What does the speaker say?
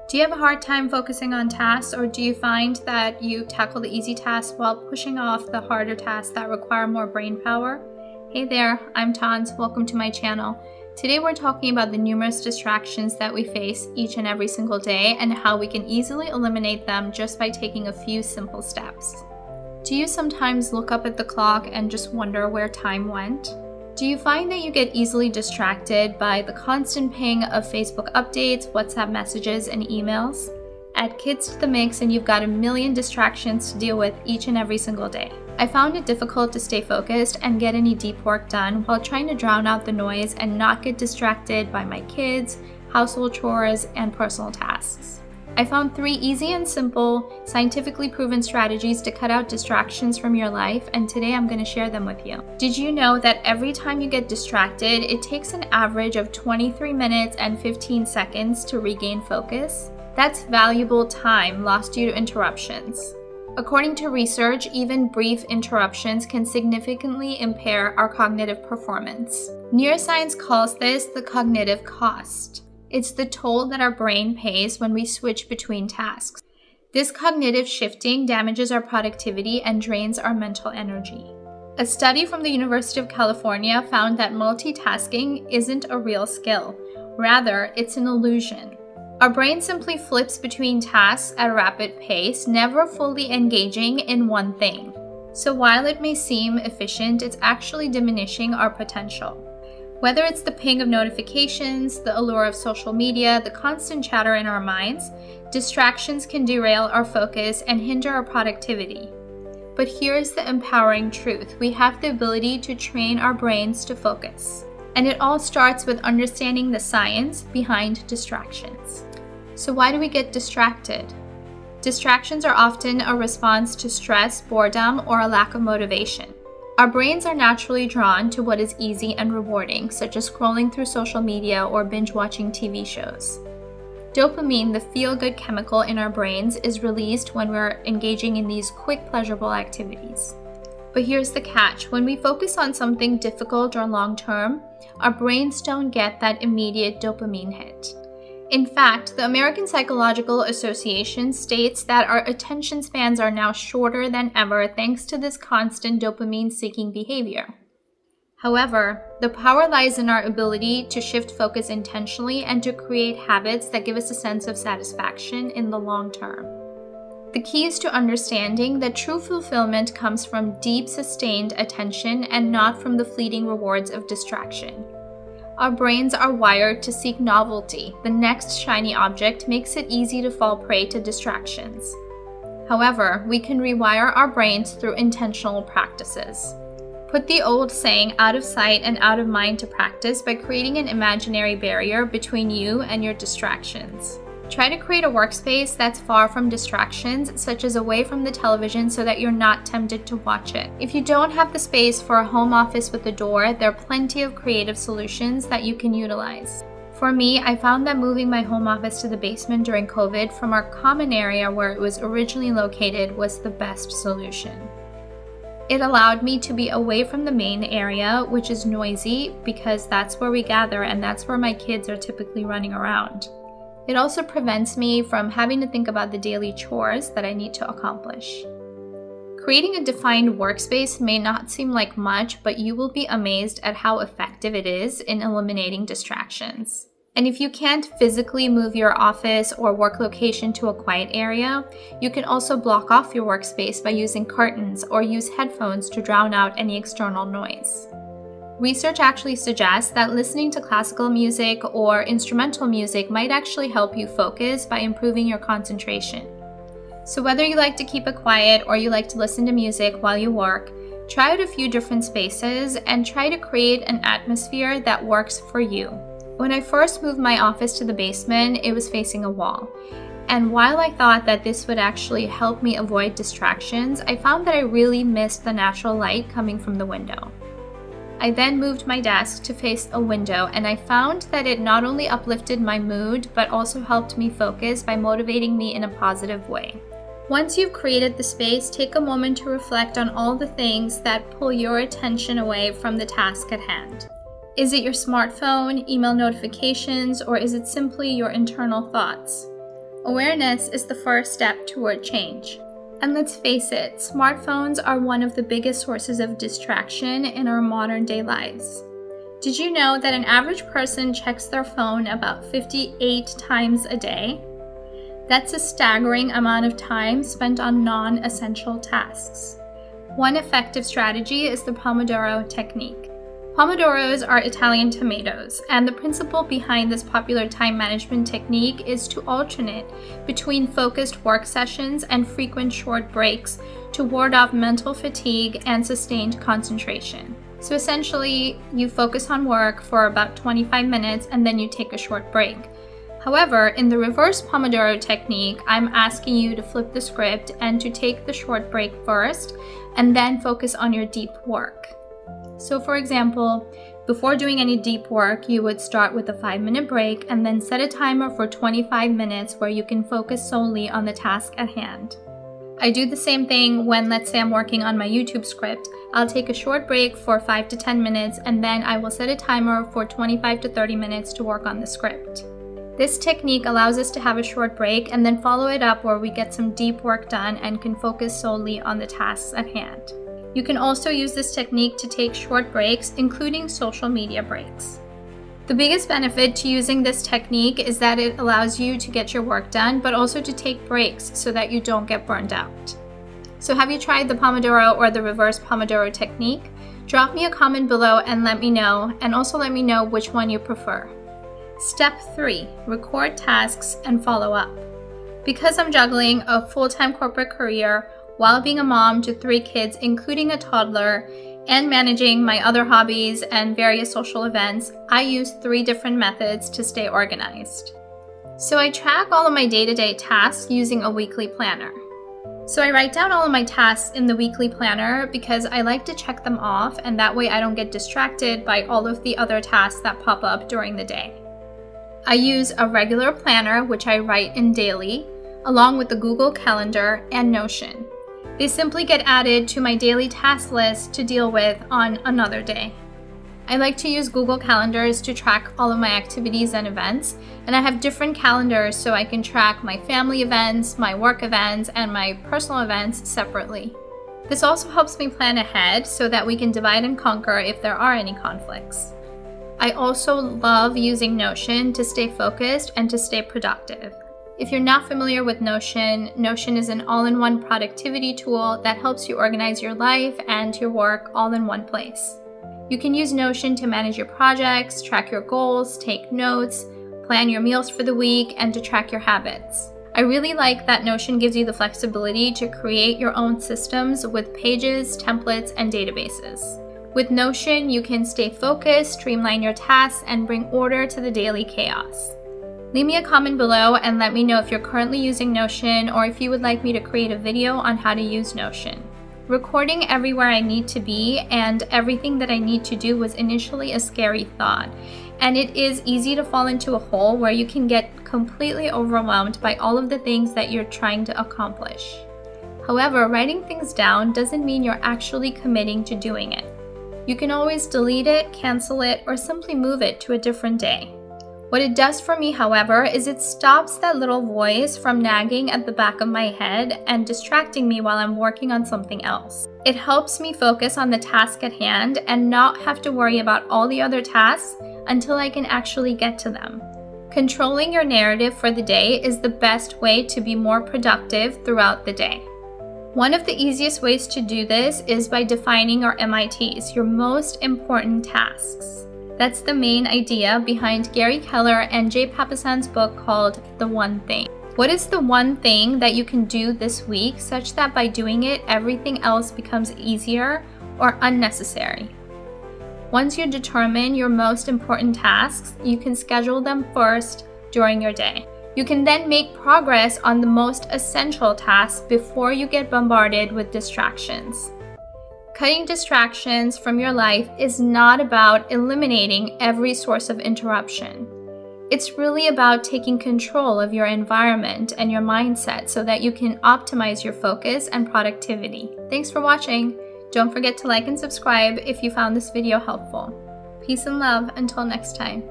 Do you have a hard time focusing on tasks, or do you find that you tackle the easy tasks while pushing off the harder tasks that require more brain power? Hey there, I'm Tons. Welcome to my channel. Today we're talking about the numerous distractions that we face each and every single day and how we can easily eliminate them just by taking a few simple steps. Do you sometimes look up at the clock and just wonder where time went? Do you find that you get easily distracted by the constant ping of Facebook updates, WhatsApp messages, and emails? Add kids to the mix and you've got a million distractions to deal with each and every single day. I found it difficult to stay focused and get any deep work done while trying to drown out the noise and not get distracted by my kids, household chores, and personal tasks. I found 3 easy and simple, scientifically proven strategies to cut out distractions from your life, and today I'm going to share them with you. Did you know that every time you get distracted, it takes an average of 23 minutes and 15 seconds to regain focus? That's valuable time lost due to interruptions. According to research, even brief interruptions can significantly impair our cognitive performance. Neuroscience calls this the cognitive cost. It's the toll that our brain pays when we switch between tasks. This cognitive shifting damages our productivity and drains our mental energy. A study from the University of California found that multitasking isn't a real skill. Rather, it's an illusion. Our brain simply flips between tasks at a rapid pace, never fully engaging in one thing. So while it may seem efficient, it's actually diminishing our potential. Whether it's the ping of notifications, the allure of social media, the constant chatter in our minds, distractions can derail our focus and hinder our productivity. But here's the empowering truth. We have the ability to train our brains to focus. And it all starts with understanding the science behind distractions. So why do we get distracted? Distractions are often a response to stress, boredom, or a lack of motivation. Our brains are naturally drawn to what is easy and rewarding, such as scrolling through social media or binge-watching TV shows. Dopamine, the feel-good chemical in our brains, is released when we're engaging in these quick, pleasurable activities. But here's the catch. When we focus on something difficult or long-term, our brains don't get that immediate dopamine hit. In fact, the American Psychological Association states that our attention spans are now shorter than ever thanks to this constant dopamine-seeking behavior. However, the power lies in our ability to shift focus intentionally and to create habits that give us a sense of satisfaction in the long term. The key is to understanding that true fulfillment comes from deep, sustained attention and not from the fleeting rewards of distraction. Our brains are wired to seek novelty. The next shiny object makes it easy to fall prey to distractions. However, we can rewire our brains through intentional practices. Put the old saying out of sight and out of mind to practice by creating an imaginary barrier between you and your distractions. Try to create a workspace that's far from distractions, such as away from the television so that you're not tempted to watch it. If you don't have the space for a home office with a door, there are plenty of creative solutions that you can utilize. For me, I found that moving my home office to the basement during COVID from our common area where it was originally located was the best solution. It allowed me to be away from the main area, which is noisy because that's where we gather and that's where my kids are typically running around. It also prevents me from having to think about the daily chores that I need to accomplish. Creating a defined workspace may not seem like much, but you will be amazed at how effective it is in eliminating distractions. And if you can't physically move your office or work location to a quiet area, you can also block off your workspace by using curtains or use headphones to drown out any external noise. Research actually suggests that listening to classical music or instrumental music might actually help you focus by improving your concentration. So whether you like to keep it quiet or you like to listen to music while you work, try out a few different spaces and try to create an atmosphere that works for you. When I first moved my office to the basement, it was facing a wall. And while I thought that this would actually help me avoid distractions, I found that I really missed the natural light coming from the window. I then moved my desk to face a window, and I found that it not only uplifted my mood, but also helped me focus by motivating me in a positive way. Once you've created the space, take a moment to reflect on all the things that pull your attention away from the task at hand. Is it your smartphone, email notifications, or is it simply your internal thoughts? Awareness is the first step toward change. And let's face it, smartphones are one of the biggest sources of distraction in our modern day lives. Did you know that an average person checks their phone about 58 times a day? That's a staggering amount of time spent on non-essential tasks. One effective strategy is the Pomodoro technique. Pomodoros are Italian tomatoes, and the principle behind this popular time management technique is to alternate between focused work sessions and frequent short breaks to ward off mental fatigue and sustained concentration. So essentially, you focus on work for about 25 minutes and then you take a short break. However, in the reverse Pomodoro technique, I'm asking you to flip the script and to take the short break first and then focus on your deep work. So for example, before doing any deep work, you would start with a 5-minute break and then set a timer for 25 minutes where you can focus solely on the task at hand. I do the same thing when, let's say, I'm working on my YouTube script. I'll take a short break for 5 to 10 minutes and then I will set a timer for 25 to 30 minutes to work on the script. This technique allows us to have a short break and then follow it up where we get some deep work done and can focus solely on the tasks at hand. You can also use this technique to take short breaks, including social media breaks. The biggest benefit to using this technique is that it allows you to get your work done, but also to take breaks so that you don't get burned out. So have you tried the Pomodoro or the reverse Pomodoro technique? Drop me a comment below and let me know, and also let me know which one you prefer. Step 3, record tasks and follow up. Because I'm juggling a full-time corporate career while being a mom to 3 kids, including a toddler, and managing my other hobbies and various social events, I use 3 different methods to stay organized. So I track all of my day-to-day tasks using a weekly planner. So I write down all of my tasks in the weekly planner because I like to check them off, and that way I don't get distracted by all of the other tasks that pop up during the day. I use a regular planner, which I write in daily, along with the Google Calendar and Notion. They simply get added to my daily task list to deal with on another day. I like to use Google Calendars to track all of my activities and events, and I have different calendars so I can track my family events, my work events, and my personal events separately. This also helps me plan ahead so that we can divide and conquer if there are any conflicts. I also love using Notion to stay focused and to stay productive. If you're not familiar with Notion, Notion is an all-in-one productivity tool that helps you organize your life and your work all in one place. You can use Notion to manage your projects, track your goals, take notes, plan your meals for the week, and to track your habits. I really like that Notion gives you the flexibility to create your own systems with pages, templates, and databases. With Notion, you can stay focused, streamline your tasks, and bring order to the daily chaos. Leave me a comment below and let me know if you're currently using Notion or if you would like me to create a video on how to use Notion. Recording everywhere I need to be and everything that I need to do was initially a scary thought, and it is easy to fall into a hole where you can get completely overwhelmed by all of the things that you're trying to accomplish. However, writing things down doesn't mean you're actually committing to doing it. You can always delete it, cancel it, or simply move it to a different day. What it does for me, however, is it stops that little voice from nagging at the back of my head and distracting me while I'm working on something else. It helps me focus on the task at hand and not have to worry about all the other tasks until I can actually get to them. Controlling your narrative for the day is the best way to be more productive throughout the day. One of the easiest ways to do this is by defining your MITs, your most important tasks. That's the main idea behind Gary Keller and Jay Papasan's book called The One Thing. What is the one thing that you can do this week such that by doing it, everything else becomes easier or unnecessary? Once you determine your most important tasks, you can schedule them first during your day. You can then make progress on the most essential tasks before you get bombarded with distractions. Cutting distractions from your life is not about eliminating every source of interruption. It's really about taking control of your environment and your mindset so that you can optimize your focus and productivity. Thanks for watching. Don't forget to like and subscribe if you found this video helpful. Peace and love until next time.